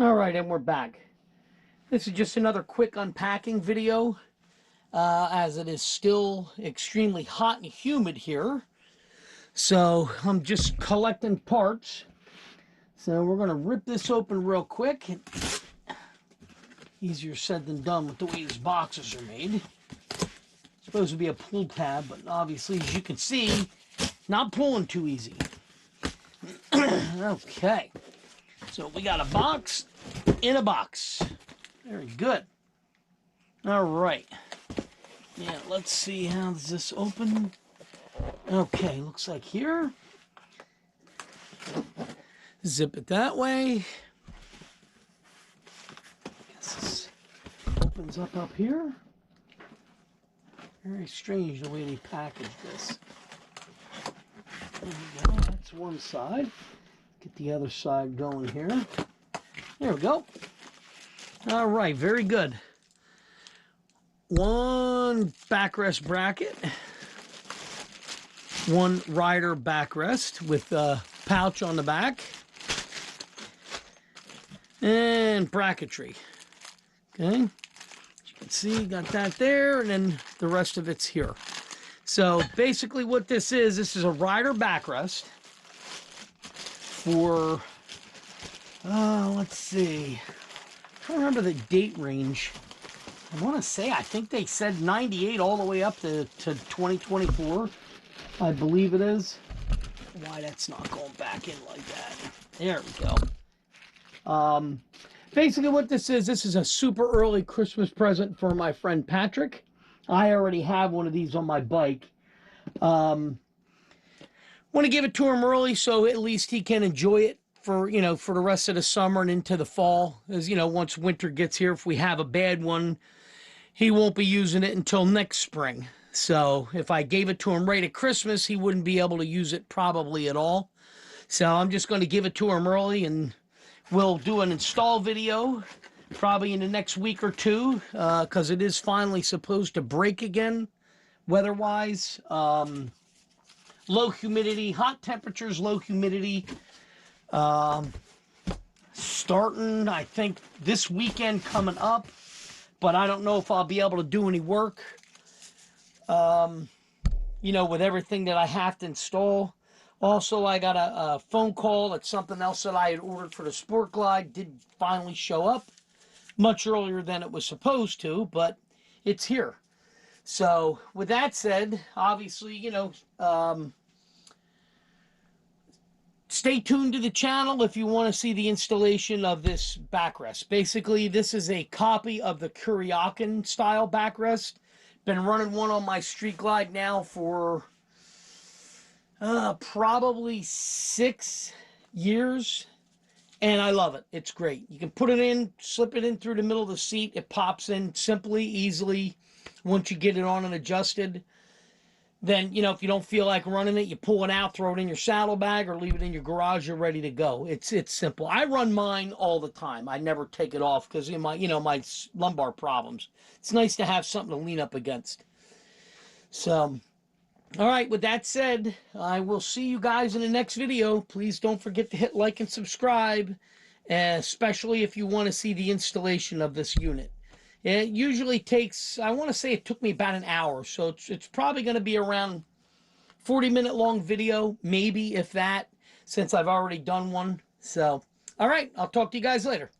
All right, and we're back. This is just another quick unpacking video, as it is still extremely hot and humid here. So I'm just collecting parts. So we're going to rip this open real quick. Easier said than done with the way these boxes are made. It's supposed to be a pull tab, but obviously, as you can see, not pulling too easy. Okay. So we got a box in a box. Very good. All right. Yeah, let's see, how does this open? Okay, looks like here. Zip it that way. I guess this opens up here. Very strange the way they package this. There we go, that's one side. Get the other side going here. There we go. All right, very good. One backrest bracket. One rider backrest with a pouch on the back. And bracketry. Okay. As you can see, got that there, and then the rest of it's here. So basically what this is a rider backrest for, let's see, I don't remember the date range. I want to say, I think they said 98 all the way up to 2024, I believe it is. Why that's not going back in like that. There we go. Basically what this is a super early Christmas present for my friend Patrick. I already have one of these on my bike. Want to give it to him early so at least he can enjoy it for, you know, for the rest of the summer and into the fall. As you know, once winter gets here, if we have a bad one, he won't be using it until next spring. So if I gave it to him right at Christmas, he wouldn't be able to use it probably at all. So I'm just going to give it to him early, and we'll do an install video probably in the next week or two, because it is finally supposed to break again weather-wise. Low humidity, hot temperatures, low humidity. Starting, I think, this weekend coming up, but I don't know if I'll be able to do any work, you know, with everything that I have to install. Also, I got a phone call that something else that I had ordered for the Sport Glide did finally show up much earlier than it was supposed to, but it's here. So, with that said, obviously, you know, stay tuned to the channel if you want to see the installation of this backrest. Basically, this is a copy of the Kuryakyns style backrest. Been running one on my Street Glide now for probably 6 years, and I love it. It's great. You can put it in, slip it in through the middle of the seat. It pops in simply, easily. Once you get it on and adjusted, then, you know, if you don't feel like running it, you pull it out, throw it in your saddlebag, or leave it in your garage. You're ready to go. It's simple. I run mine all the time. I never take it off because of my, you know, my lumbar problems. It's nice to have something to lean up against. So, all right, with that said, I will see you guys in the next video. Please don't forget to hit like and subscribe, especially if you want to see the installation of this unit. It usually takes, I want to say it took me about an hour, so it's probably going to be around 40-minute long video, maybe, if that, since I've already done one. So, all right, I'll talk to you guys later.